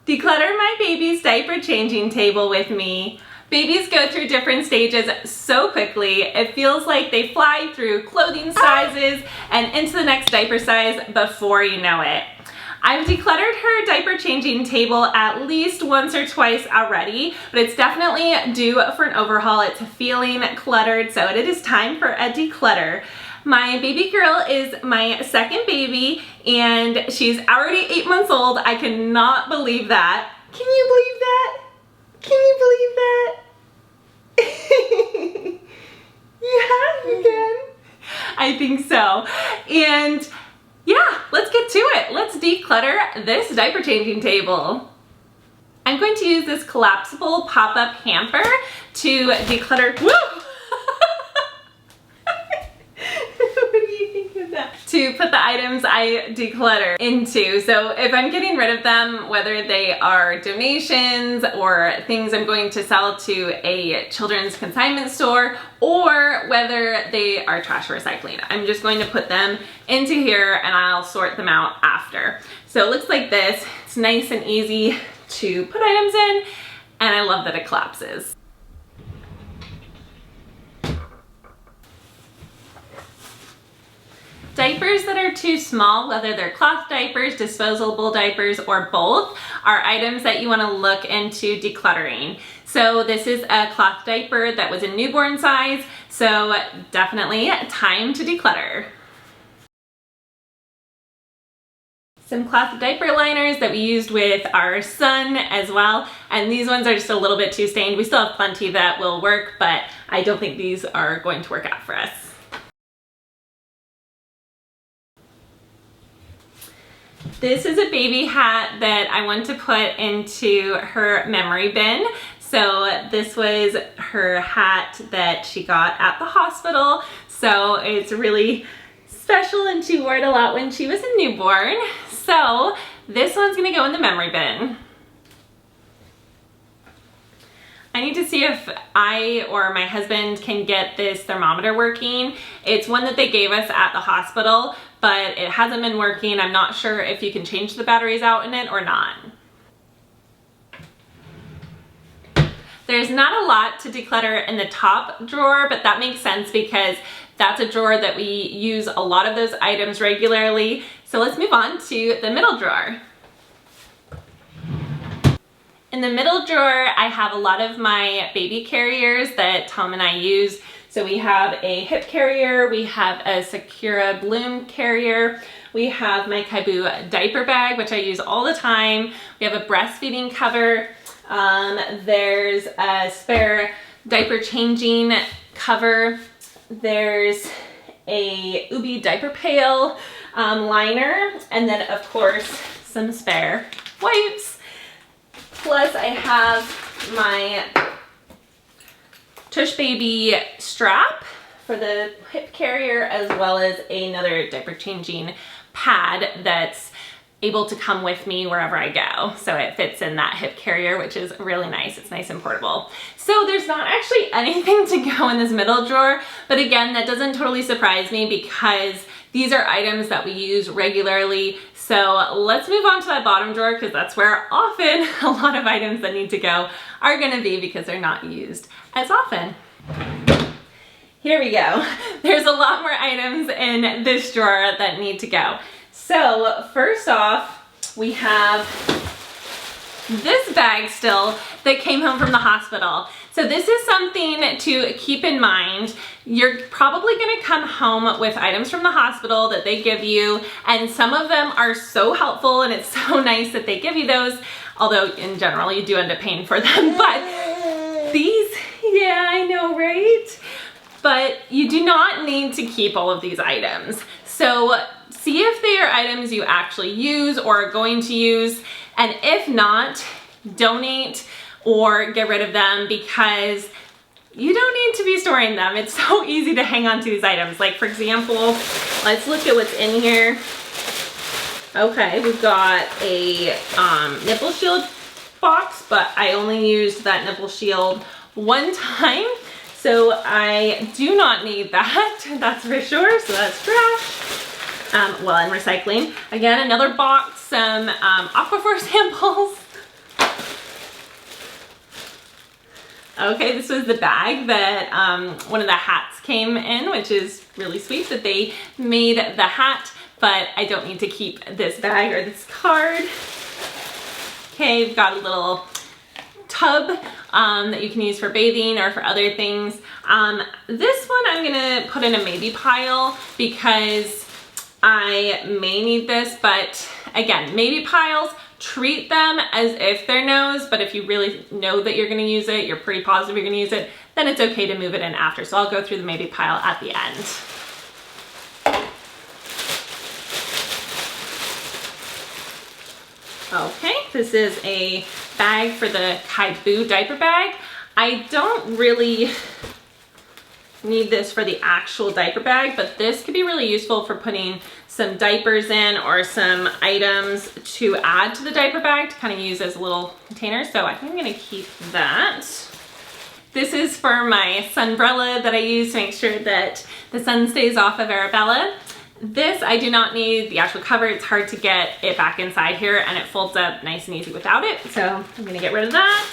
Declutter my baby's diaper changing table with me. Babies go through different stages so quickly. It feels like they fly through clothing sizes and into the next diaper size before you know it. I've decluttered her diaper changing table at least once or twice already, but it's definitely due for an overhaul. It's feeling cluttered, so it is time for a declutter. My baby girl is my second baby, and she's already 8 months old. I cannot believe that. Can you believe that? Can you believe that? Yeah, you can. I think so. And yeah, let's get to it. Let's declutter this diaper changing table. I'm going to use this collapsible pop-up hamper to declutter. Woo! To put the items I declutter into. So if I'm getting rid of them, whether they are donations or things I'm going to sell to a children's consignment store, or whether they are trash or recycling, I'm just going to put them into here and I'll sort them out after. So it looks like this. It's nice and easy to put items in, and I love that it collapses. Diapers that are too small, whether they're cloth diapers, disposable diapers, or both, are items that you want to look into decluttering. So this is a cloth diaper that was in newborn size, so definitely time to declutter. Some cloth diaper liners that we used with our son as well, and these ones are just a little bit too stained. We still have plenty that will work, but I don't think these are going to work out for us. This is a baby hat that I want to put into her memory bin. So this was her hat that she got at the hospital. So it's really special, and she wore it a lot when she was a newborn. So this one's gonna go in the memory bin. I need to see if I or my husband can get this thermometer working. It's one that they gave us at the hospital, but it hasn't been working. I'm not sure if you can change the batteries out in it or not. There's not a lot to declutter in the top drawer, but that makes sense because that's a drawer that we use a lot of those items regularly. So let's move on to the middle drawer. In the middle drawer, I have a lot of my baby carriers that Tom and I use. So we have a hip carrier, we have a Sakura Bloom carrier, we have my Kaibu diaper bag, which I use all the time. We have a breastfeeding cover. There's a spare diaper changing cover. There's a Ubi diaper pail liner, and then of course some spare wipes. Plus I have my Tush Baby strap for the hip carrier, as well as another diaper changing pad that's able to come with me wherever I go. So it fits in that hip carrier, which is really nice. It's nice and portable. So there's not actually anything to go in this middle drawer, but again, that doesn't totally surprise me because these are items that we use regularly. So let's move on to that bottom drawer, because that's where often a lot of items that need to go are gonna be because they're not used as often. Here we go. There's a lot more items in this drawer that need to go. So first off, we have this bag still that came home from the hospital. So this is something to keep in mind. You're probably gonna come home with items from the hospital that they give you, and some of them are so helpful and it's so nice that they give you those, although in general you do end up paying for them. But these, yeah, I know, right? But you do not need to keep all of these items. So see if they are items you actually use or are going to use, and if not, donate or get rid of them, because you don't need to be storing them. It's so easy to hang on to these items. Like for example, let's look at what's in here. Okay, we've got a nipple shield box, but I only used that nipple shield one time, so I do not need that, that's for sure, so that's trash. Well, and recycling. Again, another box, some Aquaphor samples. Okay, this was the bag that one of the hats came in, which is really sweet that they made the hat, but I don't need to keep this bag or this card. Okay, we've got a little tub that you can use for bathing or for other things. This one I'm gonna put in a maybe pile because I may need this, but again, maybe piles, treat them as if they're no's, but if you really know that you're gonna use it, you're pretty positive you're gonna use it, then it's okay to move it in after. So I'll go through the maybe pile at the end. Okay, this is a bag for the Chitwood diaper bag. I don't really need this for the actual diaper bag, but this could be really useful for putting some diapers in or some items to add to the diaper bag to kind of use as a little container. So I think I'm gonna keep that. This is for my sunbrella that I use to make sure that the sun stays off of Arabella. This, I do not need the actual cover. It's hard to get it back inside here and it folds up nice and easy without it. So I'm gonna get rid of that.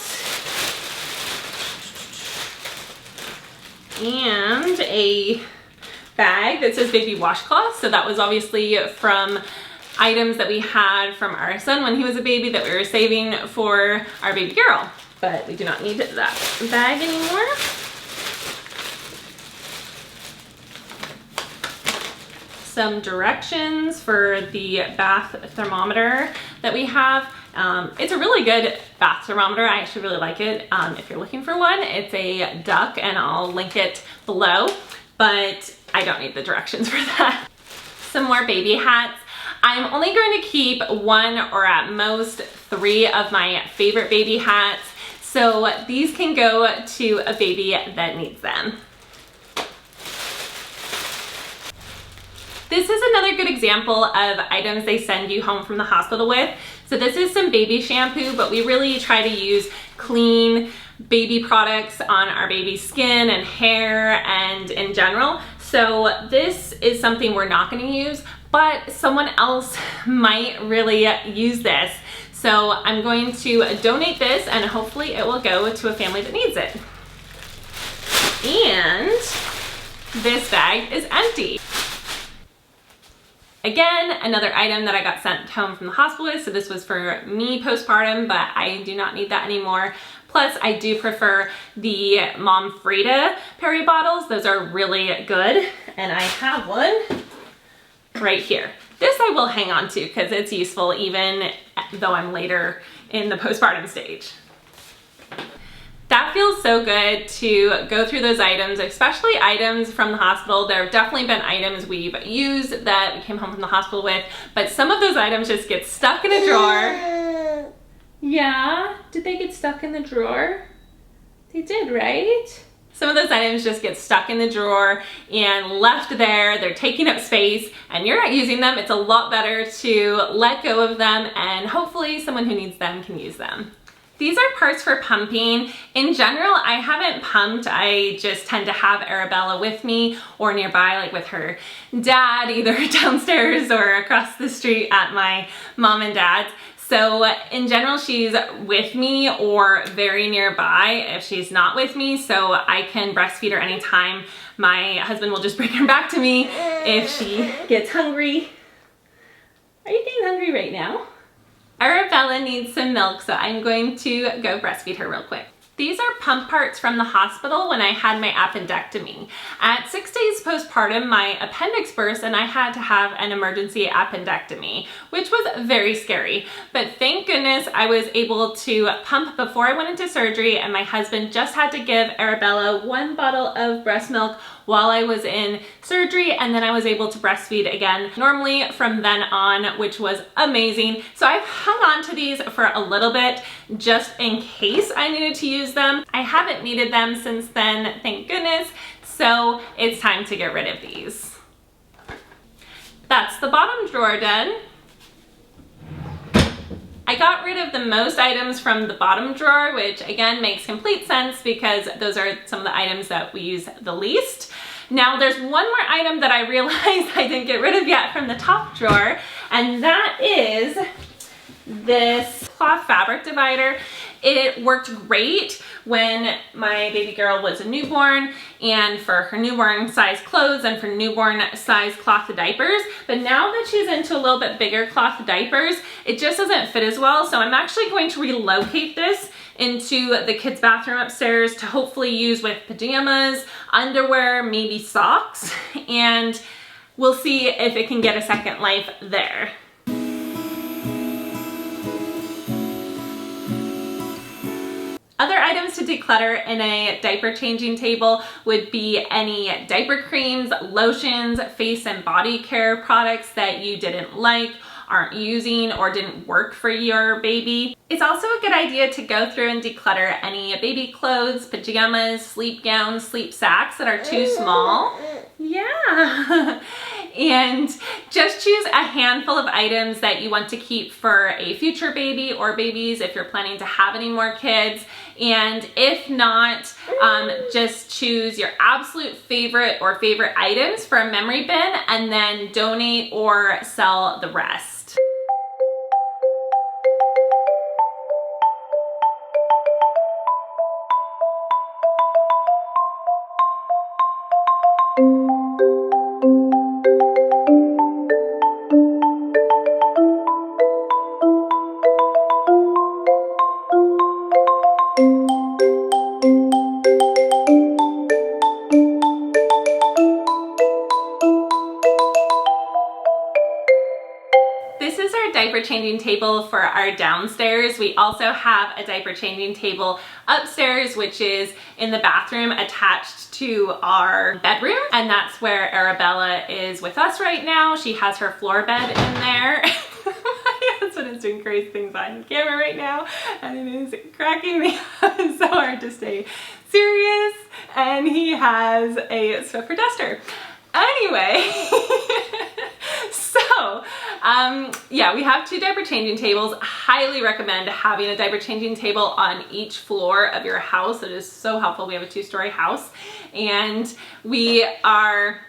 And a bag that says baby washcloth. So that was obviously from items that we had from our son when he was a baby that we were saving for our baby girl. But we do not need that bag anymore. Some directions for the bath thermometer that we have. It's a really good bath thermometer. I actually really like it. If you're looking for one, it's a duck and I'll link it below, but I don't need the directions for that. Some more baby hats. I'm only going to keep one or at most 3 of my favorite baby hats. So these can go to a baby that needs them. This is another good example of items they send you home from the hospital with. So this is some baby shampoo, but we really try to use clean baby products on our baby's skin and hair and in general. So this is something we're not going to use, but someone else might really use this. So I'm going to donate this and hopefully it will go to a family that needs it. And this bag is empty. Again, another item that I got sent home from the hospital with. So this was for me postpartum, but I do not need that anymore. Plus, I do prefer the Mom Frida Perry bottles. Those are really good. And I have one right here. This I will hang on to because it's useful even though I'm later in the postpartum stage. That feels so good to go through those items, especially items from the hospital. There have definitely been items we've used that we came home from the hospital with, but some of those items just get stuck in a drawer. Yeah, did they get stuck in the drawer? They did, right? Some of those items just get stuck in the drawer and left there. They're taking up space and you're not using them. It's a lot better to let go of them and hopefully someone who needs them can use them. These are parts for pumping. In general, I haven't pumped. I just tend to have Arabella with me or nearby, like with her dad, either downstairs or across the street at my mom and dad's. So in general, she's with me or very nearby if she's not with me, so I can breastfeed her anytime. My husband will just bring her back to me if she gets hungry. Are you getting hungry right now? Arabella needs some milk, so I'm going to go breastfeed her real quick. These are pump parts from the hospital when I had my appendectomy. At 6 days postpartum, my appendix burst and I had to have an emergency appendectomy, which was very scary. But thank goodness I was able to pump before I went into surgery and my husband just had to give Arabella 1 bottle of breast milk while I was in surgery, and then I was able to breastfeed again normally from then on, which was amazing. So I've hung on to these for a little bit just in case I needed to use them. I haven't needed them since then, thank goodness. So it's time to get rid of these. That's the bottom drawer done. I got rid of the most items from the bottom drawer, which again makes complete sense because those are some of the items that we use the least. Now there's one more item that I realized I didn't get rid of yet from the top drawer, and that is this cloth fabric divider. It worked great when my baby girl was a newborn and for her newborn size clothes and for newborn size cloth diapers. But now that she's into a little bit bigger cloth diapers, it just doesn't fit as well. So I'm actually going to relocate this into the kids' bathroom upstairs to hopefully use with pajamas, underwear, maybe socks, and we'll see if it can get a second life there. Other items to declutter in a diaper changing table would be any diaper creams, lotions, face and body care products that you didn't like, aren't using, or didn't work for your baby. It's also a good idea to go through and declutter any baby clothes, pajamas, sleep gowns, sleep sacks that are too small. Yeah. And just choose a handful of items that you want to keep for a future baby or babies if you're planning to have any more kids. And if not, just choose your absolute favorite or favorite items for a memory bin and then donate or sell the rest. This is our diaper changing table for our downstairs. We also have a diaper changing table upstairs, which is in the bathroom attached to our bedroom. And that's where Arabella is with us right now. She has her floor bed in there. My husband is doing crazy things on camera right now, and it is cracking me up. It's so hard to stay serious. And he has a Swiffer duster. Anyway, so yeah, we have 2 diaper changing tables. Highly recommend having a diaper changing table on each floor of your house. It is so helpful. We have a 2-story house, and we are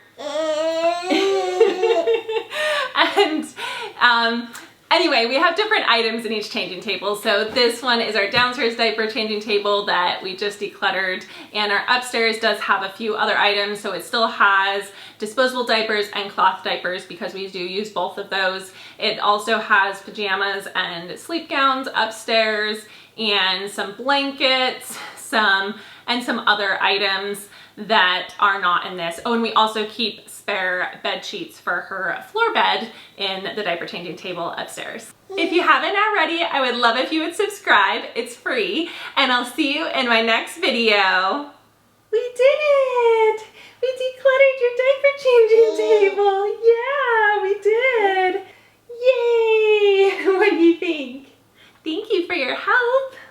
anyway, we have different items in each changing table. So this one is our downstairs diaper changing table that we just decluttered, and our upstairs does have a few other items. So it still has disposable diapers and cloth diapers because we do use both of those. It also has pajamas and sleep gowns upstairs and some blankets, and some other items that are not in this. Oh, and we also keep spare bed sheets for her floor bed in the diaper changing table upstairs. If you haven't already, I would love if you would subscribe. It's free, and I'll see you in my next video. We did it! We decluttered your diaper